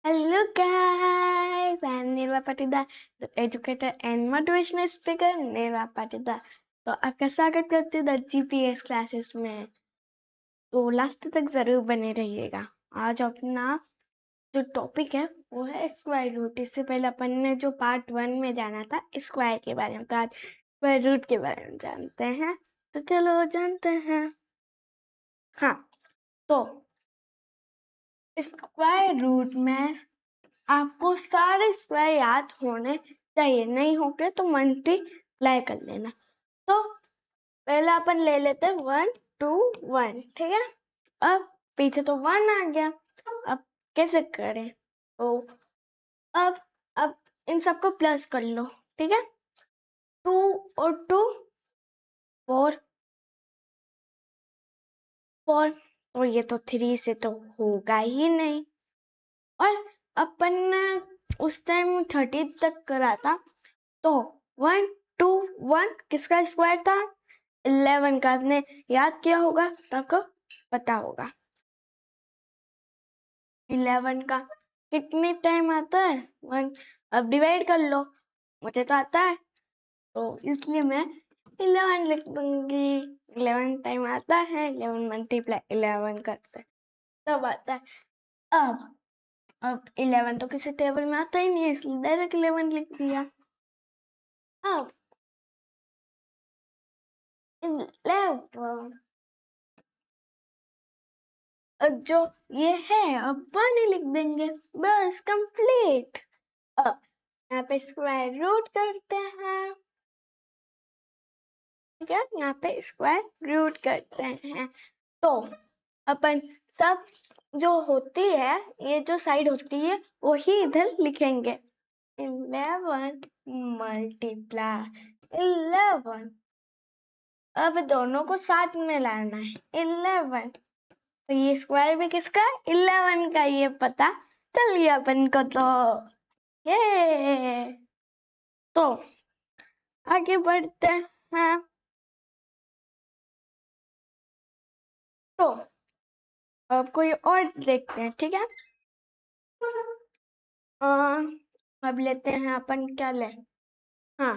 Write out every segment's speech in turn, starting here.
Hello guys, I am Nirva Patidar, the educator and motivational speaker Nirva Patidar। तो आपका स्वागत करती हूँ द जीपीएस क्लासेस में। तो लास्ट तक जरूर बने रहिएगा। आज अपना जो टॉपिक है वो है स्क्वायर रूट। इससे पहले अपन ने जो पार्ट 1 में जाना था स्क्वायर के बारे में, तो आज स्क्वायर रूट के बारे में जानते हैं। तो चलो जानते हैं। हाँ, तो स्क्वायर रूट में आपको सारे स्क्वायर याद होने चाहिए, नहीं होंगे तो मल्टीप्लाई कर लेना। तो पहले अपन ले लेते हैं 1 2 1, ठीक है। अब पीछे तो 1 आ गया, अब कैसे करें? तो अब इन सबको प्लस कर लो, ठीक है। 2 और 2 4 4, तो ये तो 3 से तो होगा ही नहीं। और अपन ने उस टाइम 30 तक करा था, तो 1 2 1 किसका स्क्वायर था? 11 का। आपने याद किया होगा तो आपको पता होगा 11 का कितने टाइम आता है 1। अब डिवाइड कर लो, मुझे तो आता है तो इसलिए मैं 11 लिख दूंगी। 11 टाइम आता है, 11 मल्टीप्लाई 11 करते तब आता है। अब 11 तो किसी टेबल में आता ही नहीं है, इसलिए डायरेक्ट 11 लिख दिया। अब 11 जो ये है अब 1 ही लिख देंगे, बस कंप्लीट। अब यहाँ पे स्क्वायर रूट करते हैं, ठीक है। यहाँ पे स्क्वायर रूट करते हैं तो अपन सब जो होती है, ये जो साइड होती है वही इधर लिखेंगे। 11 मल्टीप्लाई 11। अब दोनों को साथ में लाना है 11, तो ये स्क्वायर भी किसका? 11 का। ये पता चल गया अपन को। तो ये तो आगे बढ़ते हैं। तो अब कोई और देखते हैं, ठीक है। अब लेते हैं अपन, क्या ले? हाँ,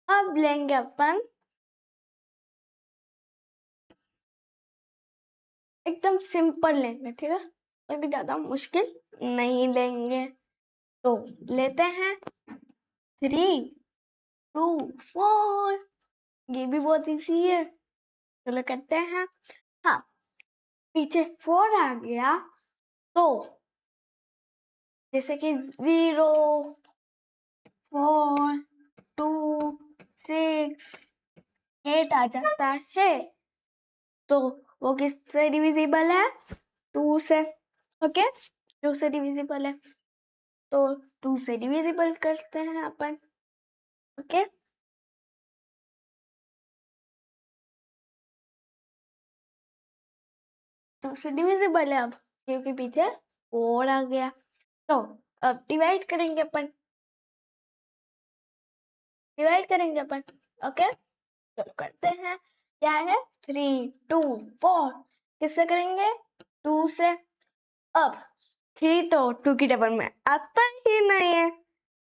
अब लेंगे अपन एकदम सिंपल लेंगे, ठीक है। अभी ज्यादा मुश्किल नहीं लेंगे। तो लेते हैं 3 2 4। ये भी बहुत इजी है, चलो करते हैं। हाँ, पीछे 4 आ गया तो जैसे कि 0 4 2 6 8 आ जाता है, तो वो किससे डिविजिबल है? 2 से। ओके, 2 से डिविजिबल है तो 2 से डिविजिबल करते हैं अपन। ओके, 2 से डिविजिबल है अब, क्योंकि पीछे 4 आ गया। तो अब डिवाइड करेंगे अपन, ओके। चलो करते हैं। क्या है? 3 2 4। किससे करेंगे? 2 से। अब 3 तो 2 की टेबल में आता ही नहीं है,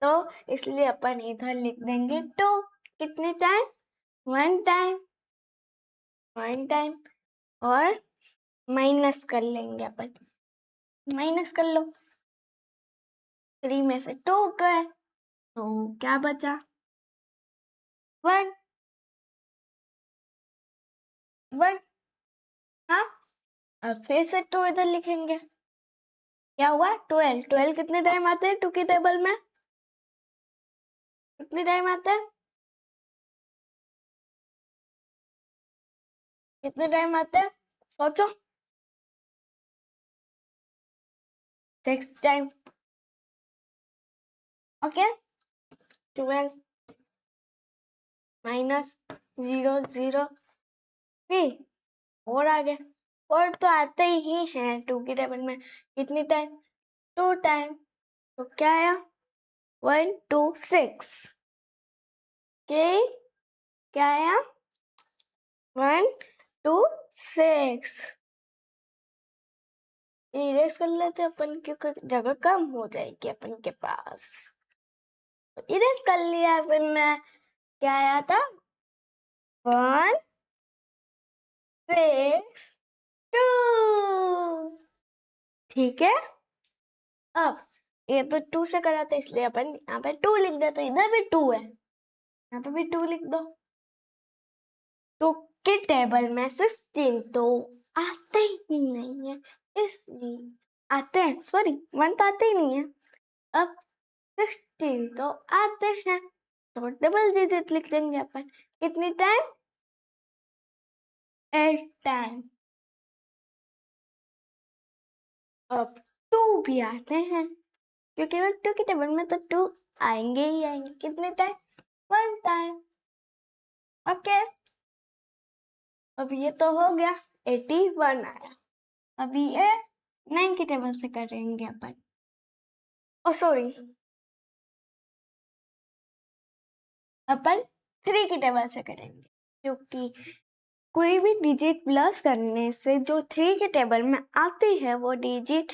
तो इसलिए अपन इधर लिख देंगे 2। कितने टाइम? 1 time, 1 time. और माइनस कर लेंगे अपन, माइनस कर लो। 3 में से 2 गए तो क्या बचा? 1 1। हाँ, अब फिर से 2 इधर लिखेंगे। क्या हुआ? 12 12 कितने टाइम आते हैं 2 की टेबल में? कितने टाइम आते हैं? कितने टाइम आते हैं? सोचो। 6 टाइम। ओके, 12 माइनस 0 0 3 और आ गए। और तो आते ही हैं 2 की टेबल में। कितनी टाइम? 2 टाइम। तो क्या आया? 1 2 6 के। क्या आया? 1 2 6। इरेज कर लेते हैं अपन, क्योंकि जगह कम हो जाएगी अपन के पास। इरेज कर लिया अपन ने। क्या आया था? 1 6 2। ठीक है, अब ये तो 2 से करा था, इसलिए अपन यहाँ पे 2 लिख दे, तो इधर भी 2 है, यहाँ पे भी 2 लिख दो। 2 के टेबल में 16 तो आते ही नहीं है, इसलिए आते हैं, सॉरी 1 तो आते ही नहीं है। अब 16 तो आते हैं, तो डबल डिजिट लिख देंगे अपन। कितनी टाइम? 8 टाइम। अब 2 भी आते हैं, क्योंकि वो 2 के टेबल में तो 2 आएंगे ही आएंगे। कितने टाइम? 1 टाइम। ओके, अब ये तो हो गया, 81 आया। अभी ये 9 के टेबल से करेंगे अपन। ओ सॉरी, अपन 3 के टेबल से करेंगे, क्योंकि कोई भी डिजिट प्लस करने से जो 3 के टेबल में आती है वो डिजिट,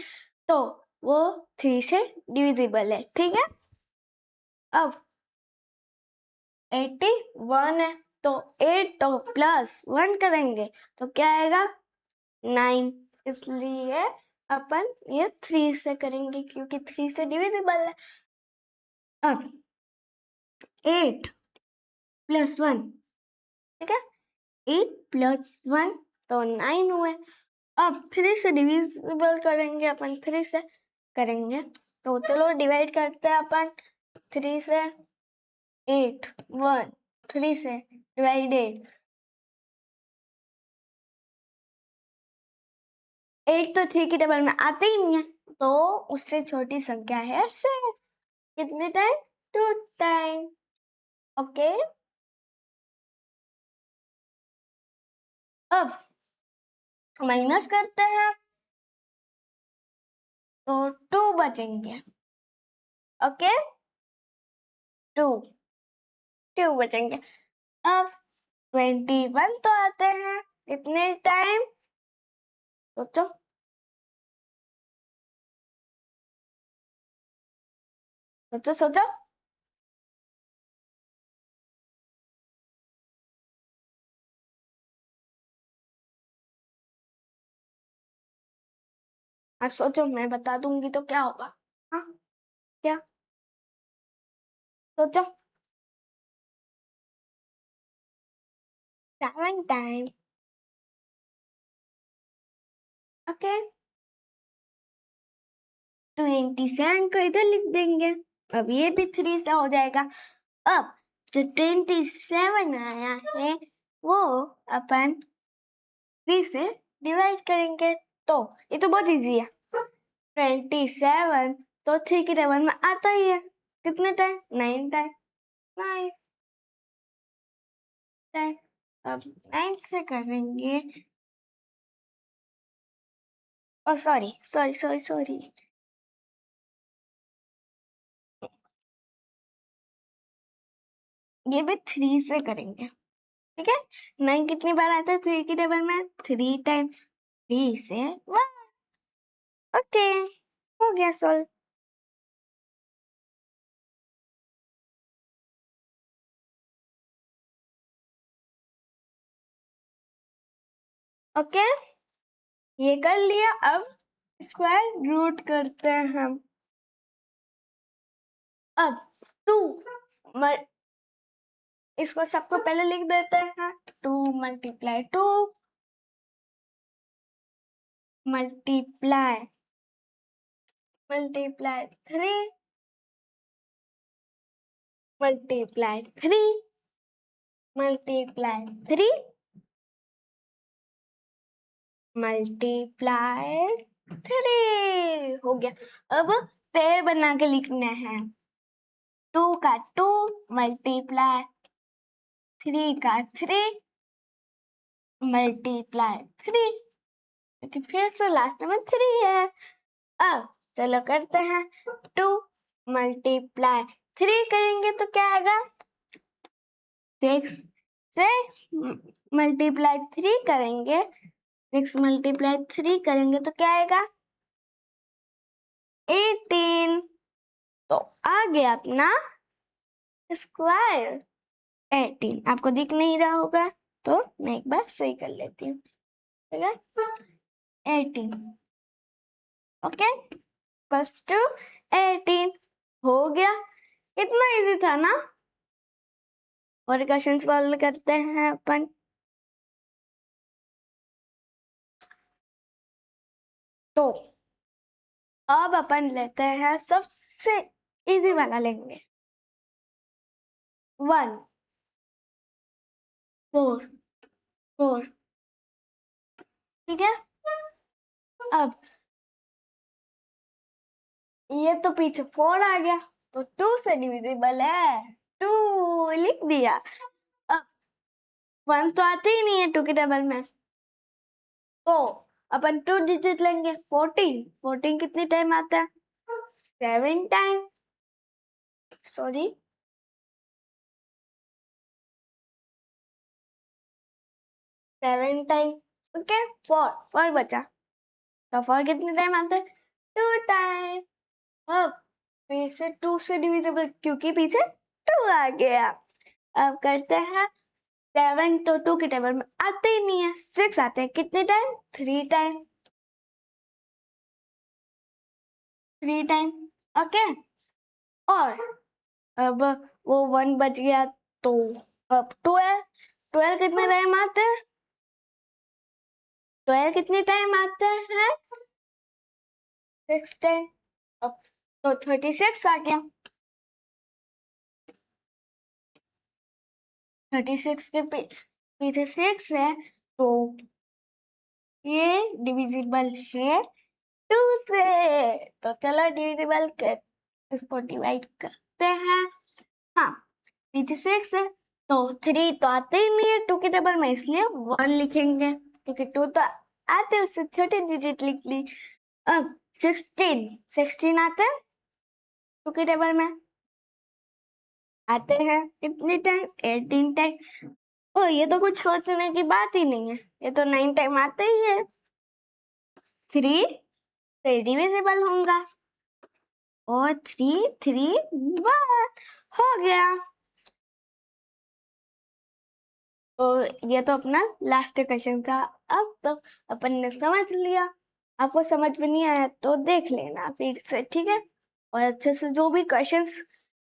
तो वो 3 से डिविजिबल है। ठीक है, अब 81 है, तो 8 तो प्लस 1 करेंगे तो क्या आएगा? 9। इसलिए अपन ये 3 से करेंगे, क्योंकि 3 से डिविजिबल है। अब 8 प्लस 1, ठीक है, 8 प्लस 1 तो 9 हुए। अब 3 से डिविजिबल करेंगे अपन, 3 से करेंगे, तो चलो डिवाइड करते हैं अपन 3 से। 8 1 3 से डिवाइडेड 8 तो 3 के टेबल में आते ही नहीं है, तो उससे छोटी संख्या है 6। कितने टाइम? 2 टाइम। ओके, अब माइनस करते हैं, तो 2 बचेंगे। ओके, 2 बचेंगे। अब 21 तो आते हैं, कितने टाइम? सोचो, सोचो सोचो। अब सोचो, मैं बता दूंगी तो क्या होगा? हाँ, क्या? सोचो। 7 टाइम। ओके, 27 को इधर लिख देंगे। अब ये भी 3 से हो जाएगा। अब जो 27 आया है वो अपन 3 से डिवाइड करेंगे, तो ये तो बहुत इजी है। 27 तो 3 के टेबल में आता ही है। कितने टाइम? 9 टाइम। 9 टाइम। अब 9 से करेंगे, ओ सॉरी सॉरी सॉरी सॉरी, ये भी 3 से करेंगे। ठीक है, 9 कितनी बार आता है 3 के टेबल में? 3 टाइम। 3 से 1। ओके, हो गया सॉल्व। ओके, ये कर लिया। अब स्क्वायर रूट करते हैं हम। अब 2 इसको सबको पहले लिख देते हैं। 2 multiply 2 multiply 3 multiply 3 multiply 3 multiply 3 हो गया। अब पेड़ बना के लिखना है। 2 का 2 मल्टीप्लाई 3 का 3 मल्टीप्लाई 3, क्योंकि फिर से लास्ट में 3 है। अब चलो करते हैं। 2 मल्टीप्लाई 3 करेंगे तो क्या आएगा? 6 6 मल्टीप्लाई 3 करेंगे, 6 मल्टीप्लाई 3 करेंगे तो क्या आएगा? गया अपना स्क्वायर 18। आपको दिख नहीं रहा होगा तो मैं एक बार सही कर लेती हूँ, ठीक है। 18 ओके, प्लस 2 18 हो गया। इतना इजी था ना। और क्वेश्चन सॉल्व करते हैं अपन। तो अब अपन लेते हैं सबसे इजी वाला लेंगे, 1 4 4, ठीक है। अब ये तो पीछे 4 आ गया तो 2 से डिविजिबल है, 2 लिख दिया। अब 1 तो आते ही नहीं है 2 के टेबल में, तो अपन 2 डिजिट लेंगे। 14 14 कितनी टाइम आता है? 7 टाइम, सॉरी 7 टाइम, ओके। 4 बचा, तो 4 कितने टाइम आता है? 2 टाइम। अब फिर से 2 से डिविजिबल क्योंकि पीछे 2 आ गया। अब करते हैं 7, तो 2 के टेबल में आते ही नहीं है। 6 आते हैं कितने टाइम? 3 time, 3 time, okay. और अब वो 1 बच गया, तो अब 12 12 कितने टाइम आते हैं? 12 कितने टाइम आते हैं? 6 टाइम। अब तो 36 आ गया। 36 के पीछे 6 है, तो ये डिविजिबल है 2 से। तो चलो डिविजिबल कर, इसको डिवाइड करते हैं। हाँ, पीछे 6 है तो 3 तो आते ही नहीं है 2 के टेबल में, इसलिए 1 लिखेंगे, क्योंकि 2 तो आते उससे छोटी डिजिट लिख ली। अब 16 आते हैं 2 के टेबल में, आते हैं कितनी टाइम? 18 टाइम। ओ, ये तो कुछ सोचने की बात ही नहीं है, ये तो 9 टाइम आते ही है। 3 से डिविजिबल होगा, और 3 3 1 हो गया। तो ये तो अपना लास्ट क्वेश्चन था। अब तो अपन ने समझ लिया। आपको समझ में नहीं आया तो देख लेना फिर से, ठीक है। और अच्छे से जो भी क्वेश्चंस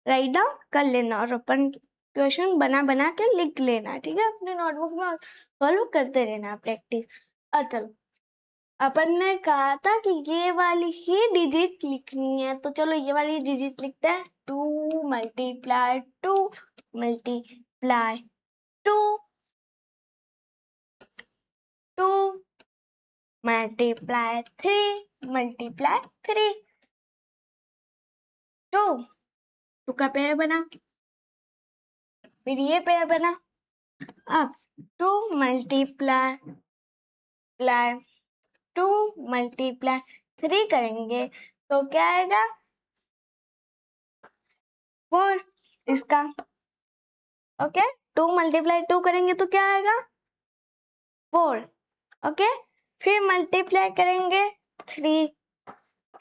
राइट डाउन कर लेना, और अपन क्वेश्चन बना बना के लिख लेना, ठीक है, अपने नोटबुक में सॉल्व करते रहना प्रैक्टिस। चलो, अपन ने कहा था कि ये वाली ही डिजिट लिखनी है, तो चलो ये वाली डिजिट लिखते हैं। 2 मल्टीप्लाई 2 मल्टीप्लाई 2 2 मल्टीप्लाई 3 मल्टीप्लाई 3, 2 का पेयर बना, फिर ये पेयर बना। अब 2 मल्टीप्लाई 2 मल्टीप्लाई 3 करेंगे तो क्या आएगा? 4 इसका, ओके। 2 मल्टीप्लाई 2 करेंगे तो क्या आएगा? 4, ओके। फिर मल्टीप्लाई करेंगे 3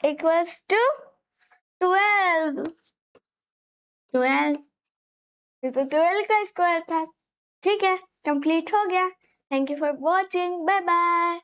इक्वल्स टू 12 12, ये तो 12 का स्क्वायर था, ठीक है। कंप्लीट हो गया। Thank you for watching, bye bye.